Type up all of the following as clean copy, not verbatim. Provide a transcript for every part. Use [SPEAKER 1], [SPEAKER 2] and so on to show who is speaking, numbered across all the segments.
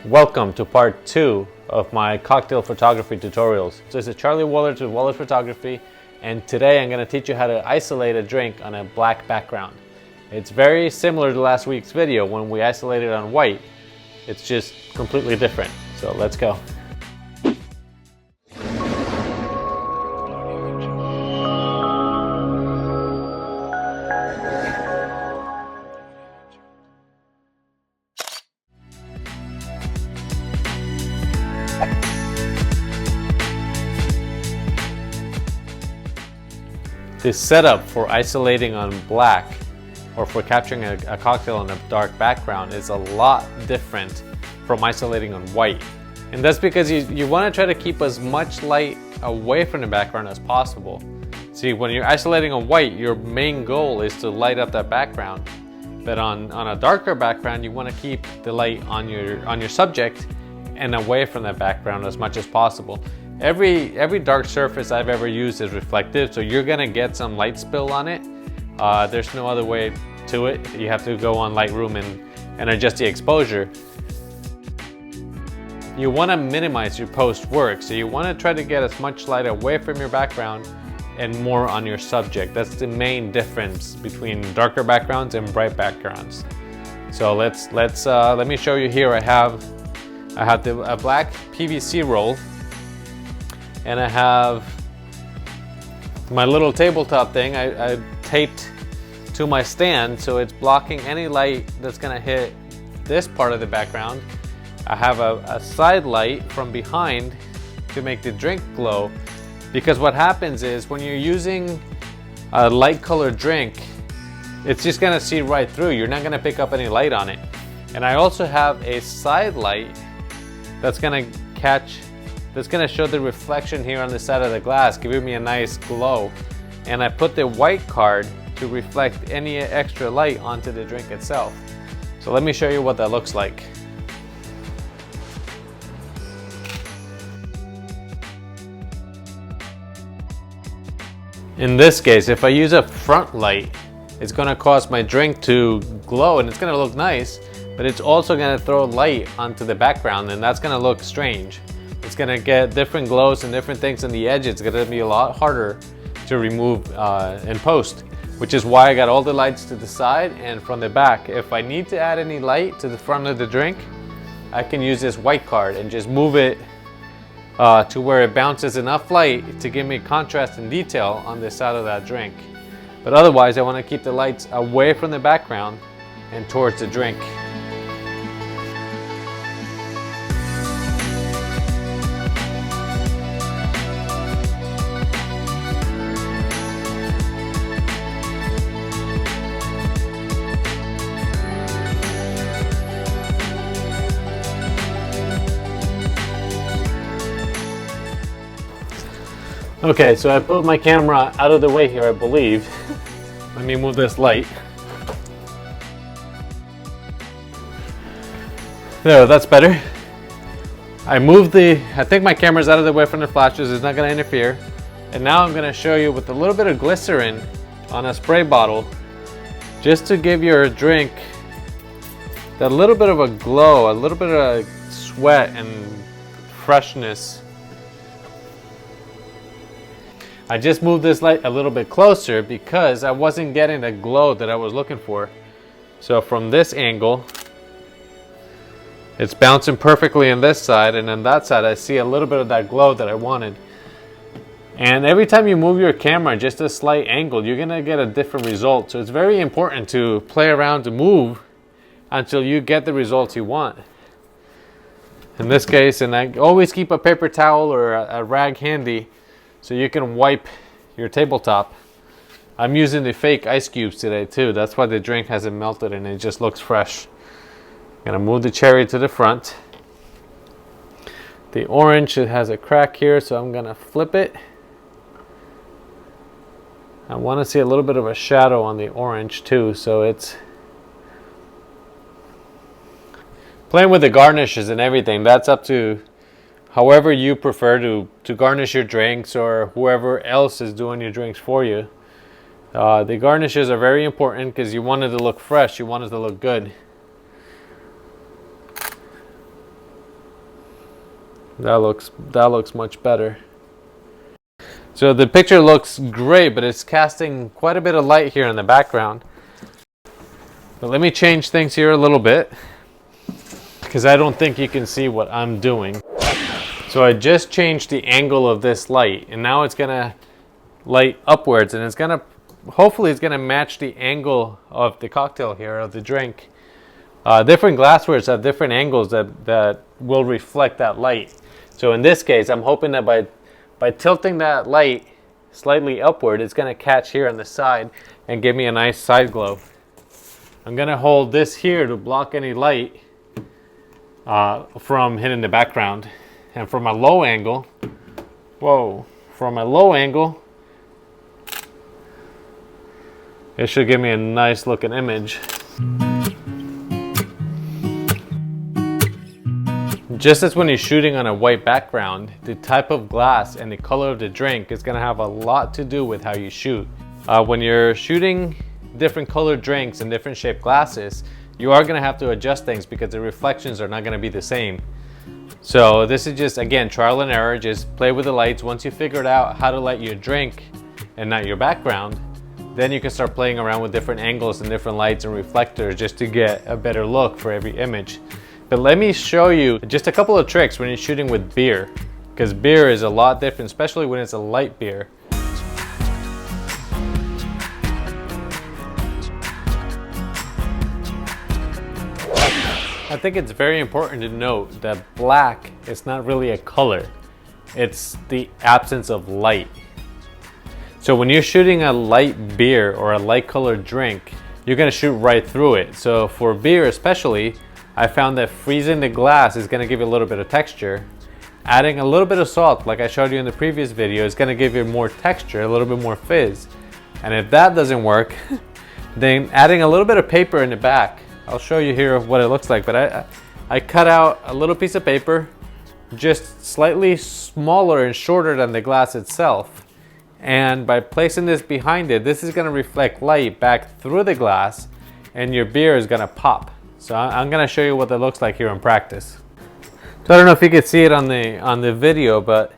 [SPEAKER 1] Welcome to part 2 of my cocktail photography tutorials. So this is Charlie Wollertz with Wollertz Photography, and today I'm going to teach you how to isolate a drink on a black background. It's very similar to last week's video when we isolated on white. It's just completely different. So let's go. The setup for isolating on black or for capturing a cocktail on a dark background is a lot different from isolating on white. And that's because you want to try to keep as much light away from the background as possible. See, when you're isolating on white, your main goal is to light up that background. But on a darker background, you want to keep the light on your subject and away from that background as much as possible. Every dark surface I've ever used is reflective, so you're gonna get some light spill on it. There's no other way to it. You have to go on Lightroom and adjust the exposure. You wanna minimize your post work, so you wanna try to get as much light away from your background and more on your subject. That's the main difference between darker backgrounds and bright backgrounds. So let me show you here. I have a black PVC roll, and I have my little tabletop thing I taped to my stand, so it's blocking any light that's gonna hit this part of the background. I have a side light from behind to make the drink glow, because what happens is when you're using a light colored drink, it's just gonna see right through. You're not gonna pick up any light on it. And I also have a side light that's gonna show the reflection here on the side of the glass, giving me a nice glow. And I put the white card to reflect any extra light onto the drink itself. So let me show you what that looks like. In this case, if I use a front light, it's gonna cause my drink to glow and it's gonna look nice, but it's also gonna throw light onto the background and that's gonna look strange. It's gonna get different glows and different things on the edge. It's gonna be a lot harder to remove in post, which is why I got all the lights to the side and from the back. If I need to add any light to the front of the drink, I can use this white card and just move it to where it bounces enough light to give me contrast and detail on the side of that drink. But otherwise, I wanna keep the lights away from the background and towards the drink. Okay, so I put my camera out of the way here, I believe. Let me move this light. There, that's better. I think my camera's out of the way from the flashes, it's not gonna interfere. And now I'm gonna show you with a little bit of glycerin on a spray bottle, just to give your drink that little bit of a glow, a little bit of sweat and freshness. I just moved this light a little bit closer because I wasn't getting the glow that I was looking for. So from this angle, it's bouncing perfectly on this side, and on that side I see a little bit of that glow that I wanted. And every time you move your camera just a slight angle, you're gonna get a different result. So it's very important to play around, to move until you get the results you want. In this case, and I always keep a paper towel or a rag handy so you can wipe your tabletop. I'm using the fake ice cubes today too. That's why the drink hasn't melted and it just looks fresh. I'm gonna move the cherry to the front. The orange, it has a crack here, so I'm gonna flip it. I wanna see a little bit of a shadow on the orange too, so it's playing with the garnishes and everything. That's up to however you prefer to garnish your drinks, or whoever else is doing your drinks for you. The garnishes are very important because you want it to look fresh, you want it to look good. That looks much better. So the picture looks great, but it's casting quite a bit of light here in the background. But let me change things here a little bit, because I don't think you can see what I'm doing. So I just changed the angle of this light, and now it's gonna light upwards, and it's gonna, hopefully it's gonna match the angle of the cocktail here, of the drink. Different glasswares have different angles that will reflect that light. So in this case, I'm hoping that by tilting that light slightly upward, it's gonna catch here on the side and give me a nice side glow. I'm gonna hold this here to block any light from hitting the background. And from a low angle, it should give me a nice looking image. Just as when you're shooting on a white background, the type of glass and the color of the drink is gonna have a lot to do with how you shoot. When you're shooting different colored drinks and different shaped glasses, you are gonna have to adjust things because the reflections are not gonna be the same. So this is just, again, trial and error. Just play with the lights. Once you figured out how to light your drink and not your background, then you can start playing around with different angles and different lights and reflectors just to get a better look for every image. But let me show you just a couple of tricks when you're shooting with beer, because beer is a lot different, especially when it's a light beer. I think it's very important to note that black is not really a color. It's the absence of light. So when you're shooting a light beer or a light colored drink, you're gonna shoot right through it. So for beer especially, I found that freezing the glass is gonna give you a little bit of texture. Adding a little bit of salt, like I showed you in the previous video, is gonna give you more texture, a little bit more fizz. And if that doesn't work, then adding a little bit of paper in the back. I'll show you here what it looks like, but I cut out a little piece of paper, just slightly smaller and shorter than the glass itself. And by placing this behind it, this is gonna reflect light back through the glass, and your beer is gonna pop. So I'm gonna show you what that looks like here in practice. So I don't know if you can see it on the video, but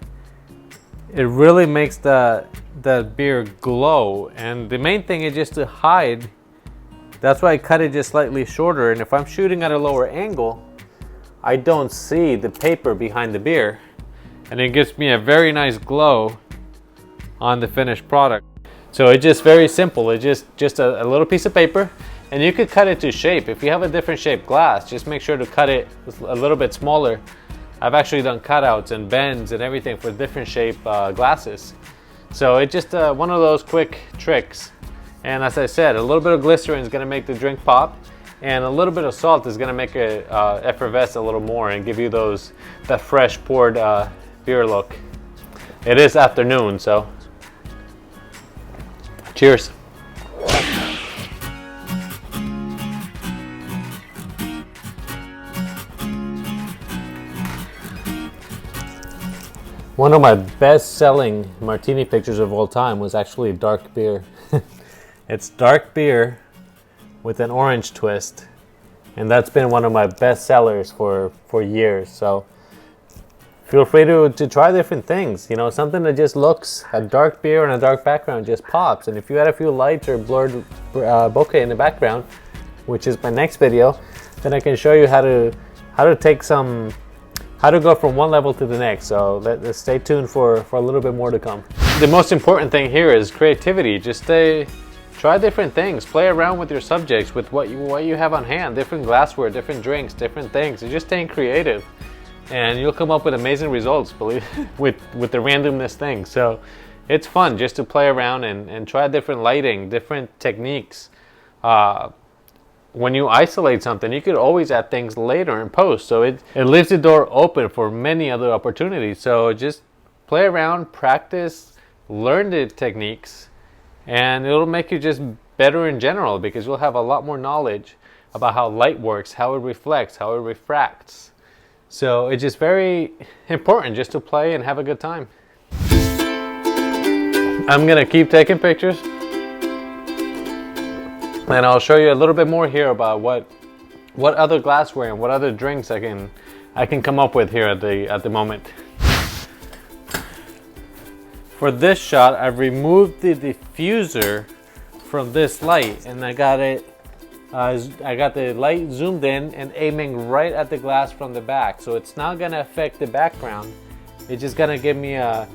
[SPEAKER 1] it really makes the beer glow. And the main thing is just to hide. That's why I cut it just slightly shorter, and if I'm shooting at a lower angle, I don't see the paper behind the beer, and it gives me a very nice glow on the finished product. So it's just very simple. It's just a little piece of paper, and you could cut it to shape. If you have a different shaped glass, just make sure to cut it a little bit smaller. I've actually done cutouts and bends and everything for different shape glasses. So it's just one of those quick tricks. And as I said, a little bit of glycerin is going to make the drink pop, and a little bit of salt is going to make it effervesce a little more and give you that fresh poured beer look. It is afternoon, so cheers. One of my best-selling martini pictures of all time was actually dark beer. It's dark beer with an orange twist, and that's been one of my best sellers for years. So feel free to try different things. You know, something that just looks, a dark beer and a dark background just pops. And if you add a few lights or blurred bokeh in the background, which is my next video, then I can show you how to go from one level to the next. So let's stay tuned for a little bit more to come. The most important thing here is creativity. Just try different things, play around with your subjects, with what you have on hand, different glassware, different drinks, different things. You're just staying creative, and you'll come up with amazing results, believe with the randomness thing. So it's fun just to play around and try different lighting, different techniques. When you isolate something, you could always add things later in post. So it leaves the door open for many other opportunities. So just play around, practice, learn the techniques, and it'll make you just better in general, because you'll have a lot more knowledge about how light works, how it reflects, how it refracts. So it's just very important just to play and have a good time. I'm gonna keep taking pictures, and I'll show you a little bit more here about what other glassware and what other drinks I I can come up with here at the moment. For this shot, I've removed the diffuser from this light, and I got the light zoomed in and aiming right at the glass from the back. So it's not gonna affect the background. It's just gonna give me a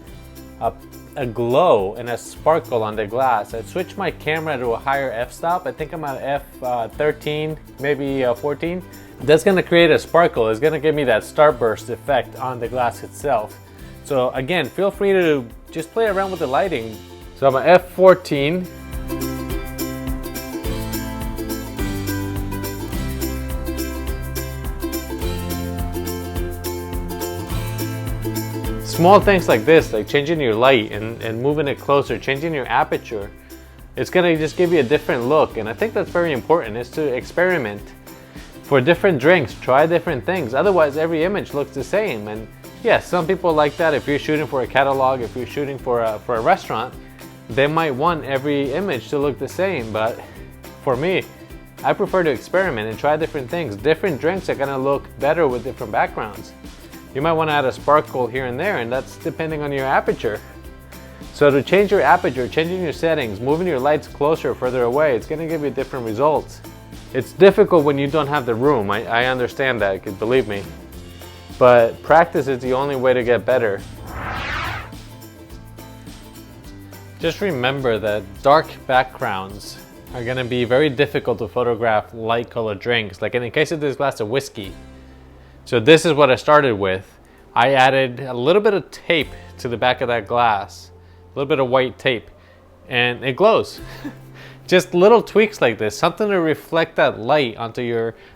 [SPEAKER 1] glow and a sparkle on the glass. I switched my camera to a higher f-stop. I think I'm at f13, maybe 14. That's gonna create a sparkle. It's gonna give me that starburst effect on the glass itself. So again, feel free to just play around with the lighting. So I'm at f14. Small things like this, like changing your light and moving it closer, changing your aperture, it's gonna just give you a different look. And I think that's very important, is to experiment for different drinks, try different things. Otherwise, every image looks the same. And yes, some people like that. If you're shooting for a catalog, if you're shooting for a restaurant, they might want every image to look the same. But for me, I prefer to experiment and try different things. Different drinks are gonna look better with different backgrounds. You might want to add a sparkle here and there, and that's depending on your aperture. So to change your aperture, changing your settings, moving your lights closer or further away, it's going to give you different results. It's difficult when you don't have the room. I understand that, because believe me. But practice is the only way to get better. Just remember that dark backgrounds are going to be very difficult to photograph light colored drinks. Like in the case of this glass of whiskey. So this is what I started with. I added a little bit of tape to the back of that glass, a little bit of white tape, and it glows. Just little tweaks like this, something to reflect that light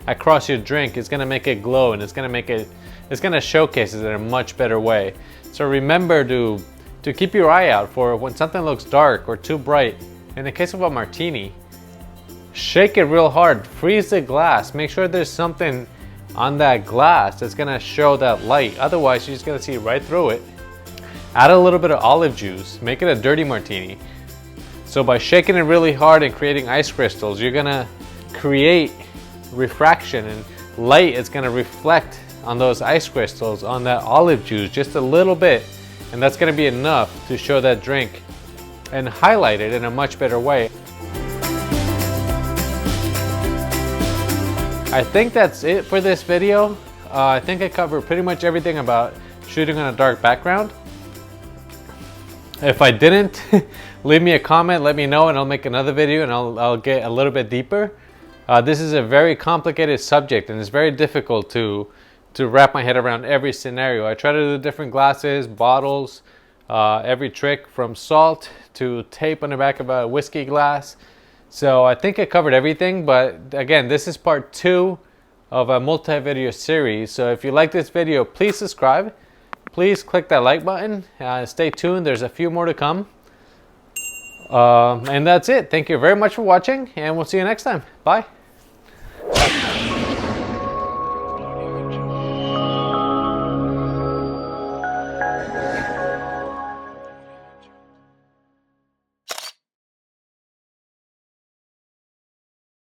[SPEAKER 1] across your drink is gonna make it glow, and it's gonna showcase it in a much better way. So remember to keep your eye out for when something looks dark or too bright. In the case of a martini, shake it real hard, freeze the glass, make sure there's something on that glass that's gonna show that light. Otherwise, you're just gonna see right through it. Add a little bit of olive juice, make it a dirty martini. So by shaking it really hard and creating ice crystals, you're gonna create refraction, and light is gonna reflect on those ice crystals, on that olive juice, just a little bit. And that's gonna be enough to show that drink and highlight it in a much better way. I think that's it for this video. I think I covered pretty much everything about shooting on a dark background. If I didn't, leave me a comment, let me know, and I'll make another video and I'll get a little bit deeper. This is a very complicated subject, and it's very difficult to wrap my head around every scenario. I try to do different glasses, bottles, every trick from salt to tape on the back of a whiskey glass. So I think I covered everything, but again, this is part 2 of a multi-video series. So if you like this video, please subscribe. Please click that like button. Stay tuned, there's a few more to come. And that's it. Thank you very much for watching, and we'll see you next time. Bye.